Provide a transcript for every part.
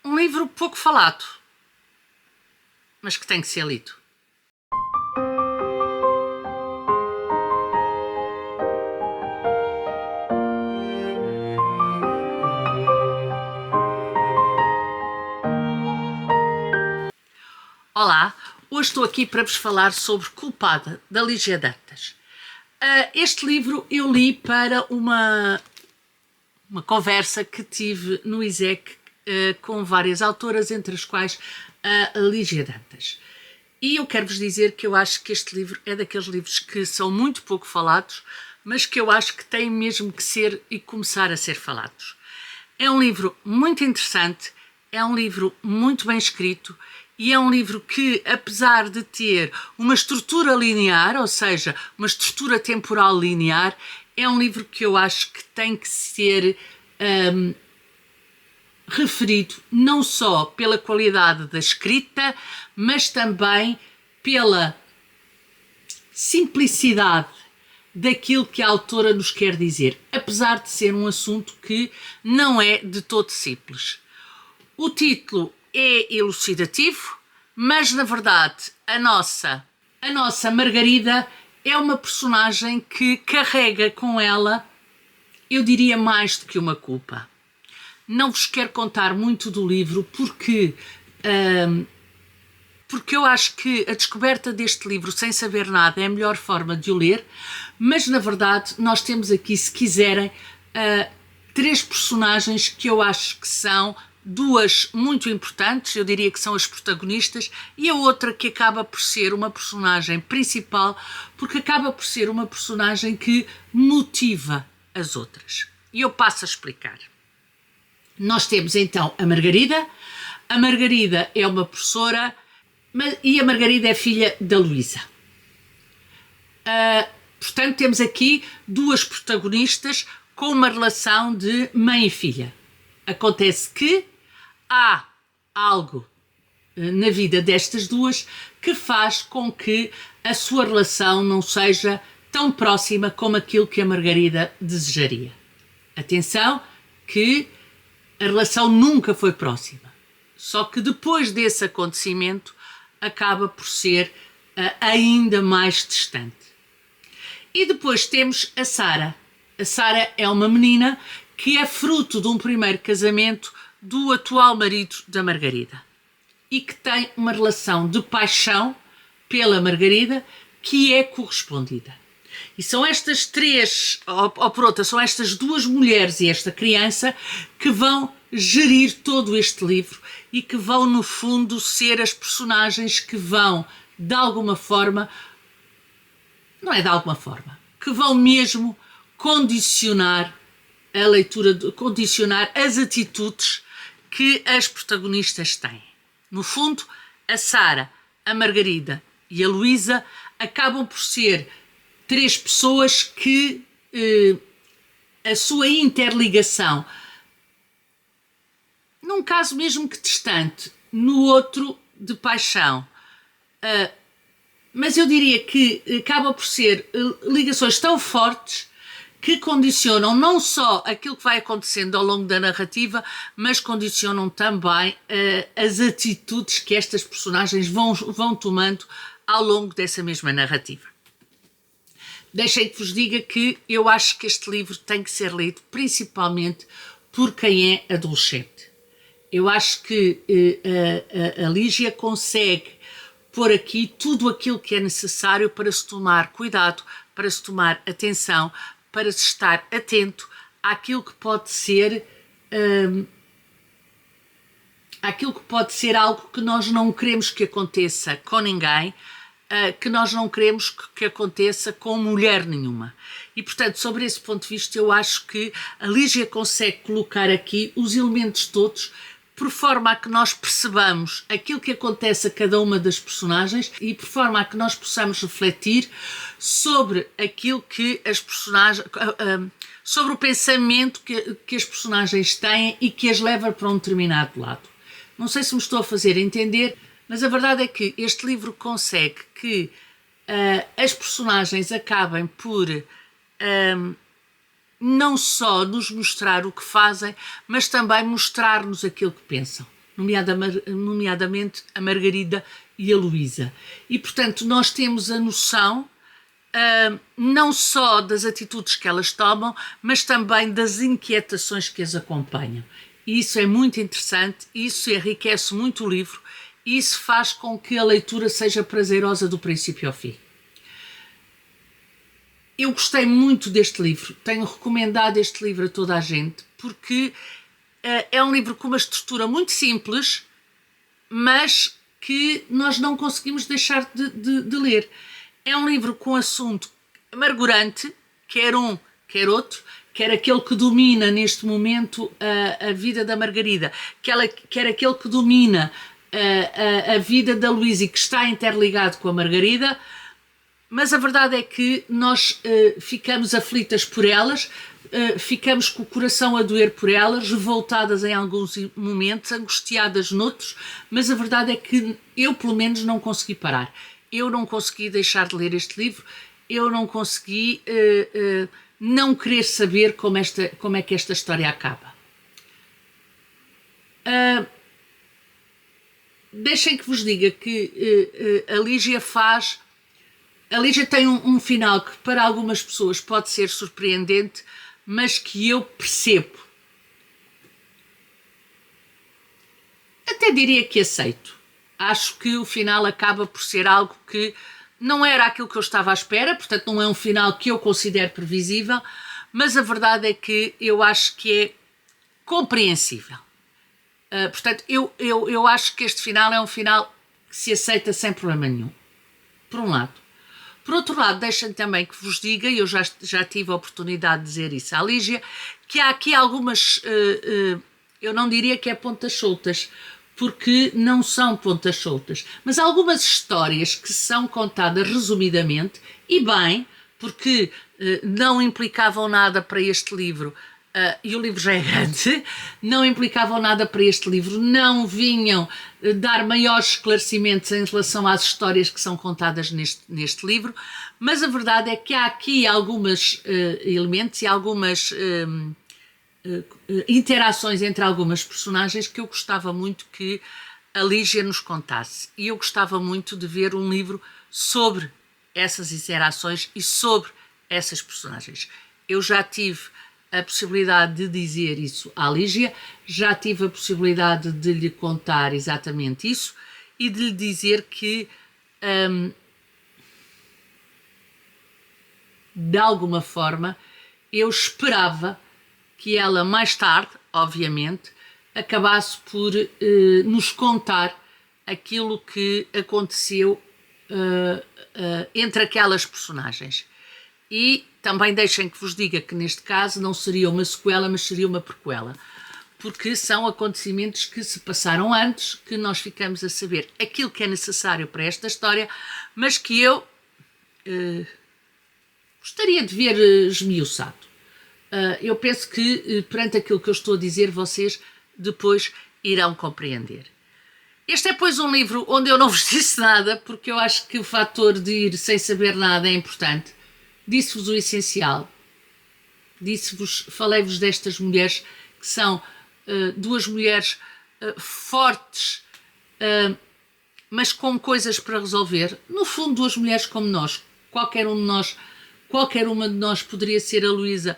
Um livro pouco falado, mas que tem que ser lido. Olá, hoje estou aqui para vos falar sobre Culpada, da Lígia Dantas. Este livro eu li para uma conversa que tive no ISEC com várias autoras, entre as quais a Lígia Dantas. E eu quero vos dizer que eu acho que este livro é daqueles livros que são muito pouco falados, mas que eu acho que têm mesmo que ser e começar a ser falados. É um livro muito interessante, é um livro muito bem escrito e é um livro que, apesar de ter uma estrutura linear, ou seja, uma estrutura temporal linear, é um livro que eu acho que tem que ser referido não só pela qualidade da escrita, mas também pela simplicidade daquilo que a autora nos quer dizer, apesar de ser um assunto que não é de todo simples. O título é elucidativo, mas na verdade a nossa Margarida é uma personagem que carrega com ela, eu diria, mais do que uma culpa. Não vos quero contar muito do livro porque eu acho que a descoberta deste livro sem saber nada é a melhor forma de o ler, mas na verdade nós temos aqui, se quiserem, três personagens que eu acho que são duas muito importantes, eu diria que são as protagonistas, e a outra que acaba por ser uma personagem principal, porque acaba por ser uma personagem que motiva as outras. E eu passo a explicar. Nós temos então a Margarida. A Margarida é uma professora e a Margarida é filha da Luísa. Portanto, temos aqui duas protagonistas com uma relação de mãe e filha. Acontece que há algo na vida destas duas que faz com que a sua relação não seja tão próxima como aquilo que a Margarida desejaria. Atenção que a relação nunca foi próxima, só que depois desse acontecimento acaba por ser ainda mais distante. E depois temos a Sara. A Sara é uma menina que é fruto de um primeiro casamento do atual marido da Margarida e que tem uma relação de paixão pela Margarida que é correspondida. E são estas três, ou por outra, são estas duas mulheres e esta criança que vão gerir todo este livro e que vão, no fundo, ser as personagens que vão, de alguma forma, não é de alguma forma, que vão mesmo condicionar a leitura, condicionar as atitudes que as protagonistas têm. No fundo, a Sara, a Margarida e a Luísa acabam por ser três pessoas que a sua interligação, num caso mesmo que distante, no outro de paixão, mas eu diria que acaba por ser ligações tão fortes que condicionam não só aquilo que vai acontecendo ao longo da narrativa, mas condicionam também as atitudes que estas personagens vão tomando ao longo dessa mesma narrativa. Deixem que vos diga que eu acho que este livro tem que ser lido principalmente por quem é adolescente. Eu acho que a Lígia consegue pôr aqui tudo aquilo que é necessário para se tomar cuidado, para se tomar atenção, para se estar atento àquilo que pode ser algo que nós não queremos que aconteça com ninguém, que nós não queremos que aconteça com mulher nenhuma. E, portanto, sobre esse ponto de vista, eu acho que a Lígia consegue colocar aqui os elementos todos por forma a que nós percebamos aquilo que acontece a cada uma das personagens e por forma a que nós possamos refletir sobre aquilo que as personagens, sobre o pensamento que as personagens têm e que as leva para um determinado lado. Não sei se me estou a fazer entender, mas a verdade é que este livro consegue que as personagens acabem por não só nos mostrar o que fazem, mas também mostrar-nos aquilo que pensam. nomeadamente a Margarida e a Luísa. E, portanto, nós temos a noção não só das atitudes que elas tomam, mas também das inquietações que as acompanham. E isso é muito interessante, isso enriquece muito o livro, e isso faz com que a leitura seja prazerosa do princípio ao fim. Eu gostei muito deste livro, tenho recomendado este livro a toda a gente, porque é um livro com uma estrutura muito simples, mas que nós não conseguimos deixar de ler. É um livro com assunto amargurante, quer um, quer outro, quer aquele que domina neste momento a vida da Margarida, quer aquele que domina a vida da Luísa e que está interligado com a Margarida, mas a verdade é que nós ficamos aflitas por elas, ficamos com o coração a doer por elas, revoltadas em alguns momentos, angustiadas noutros, mas a verdade é que eu pelo menos não consegui parar. Eu não consegui deixar de ler este livro, eu não consegui não querer saber como é que esta história acaba. Deixem que vos diga que a Lígia tem um final que para algumas pessoas pode ser surpreendente, mas que eu percebo. Até diria que aceito. Acho que o final acaba por ser algo que não era aquilo que eu estava à espera, portanto não é um final que eu considero previsível, mas a verdade é que eu acho que é compreensível. Portanto, eu acho que este final é um final que se aceita sem problema nenhum, por um lado. Por outro lado, deixem também que vos diga, e eu já tive a oportunidade de dizer isso à Lígia, que há aqui algumas, eu não diria que é pontas soltas, porque não são pontas soltas, mas algumas histórias que são contadas resumidamente, e bem, porque não implicavam nada para este livro, e o livro já é grande, não implicavam nada para este livro, não vinham dar maiores esclarecimentos em relação às histórias que são contadas neste livro, mas a verdade é que há aqui alguns elementos e algumas interações entre algumas personagens que eu gostava muito que a Lígia nos contasse, e eu gostava muito de ver um livro sobre essas interações e sobre essas personagens. Eu já tive a possibilidade de dizer isso à Lígia, já tive a possibilidade de lhe contar exatamente isso e de lhe dizer que de alguma forma eu esperava que ela mais tarde, obviamente, acabasse por nos contar aquilo que aconteceu entre aquelas personagens. E também deixem que vos diga que neste caso não seria uma sequela, mas seria uma prequela, porque são acontecimentos que se passaram antes, que nós ficamos a saber aquilo que é necessário para esta história, mas que eu gostaria de ver esmiuçado. Eu penso que perante aquilo que eu estou a dizer, vocês depois irão compreender. Este é, pois, um livro onde eu não vos disse nada, porque eu acho que o fator de ir sem saber nada é importante. Disse-vos o essencial, falei-vos destas mulheres que são duas mulheres fortes, mas com coisas para resolver. No fundo, duas mulheres como nós. Qualquer uma de nós poderia ser a Luísa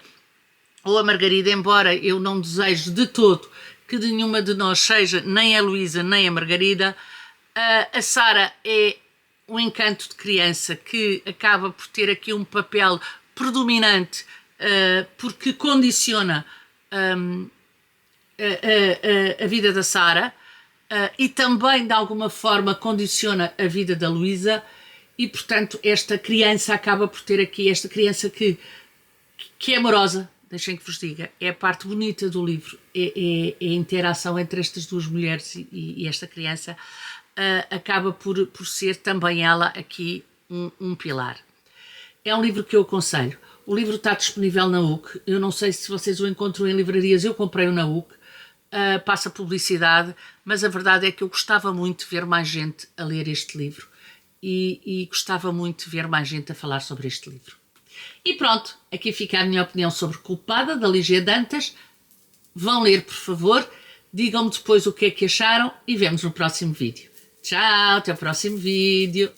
ou a Margarida, embora eu não desejo de todo que nenhuma de nós seja nem a Luísa nem a Margarida. A Sara é um encanto de criança que acaba por ter aqui um papel predominante porque condiciona a vida da Sara e também de alguma forma condiciona a vida da Luísa, e portanto esta criança acaba por ter aqui, esta criança que é amorosa, deixem que vos diga, é a parte bonita do livro, é a interação entre estas duas mulheres e esta criança. Acaba por ser também ela aqui um pilar. É um livro que eu aconselho. O livro está disponível na UC. Eu não sei se vocês o encontram em livrarias. Eu comprei-o na UC. Passa publicidade, mas a verdade é que eu gostava muito de ver mais gente a ler este livro e gostava muito de ver mais gente a falar sobre este livro. E pronto, aqui fica a minha opinião sobre Culpada, da Lígia Dantas. Vão ler, por favor. digam-me depois o que é que acharam e vemos no próximo vídeo. Tchau, até o próximo vídeo.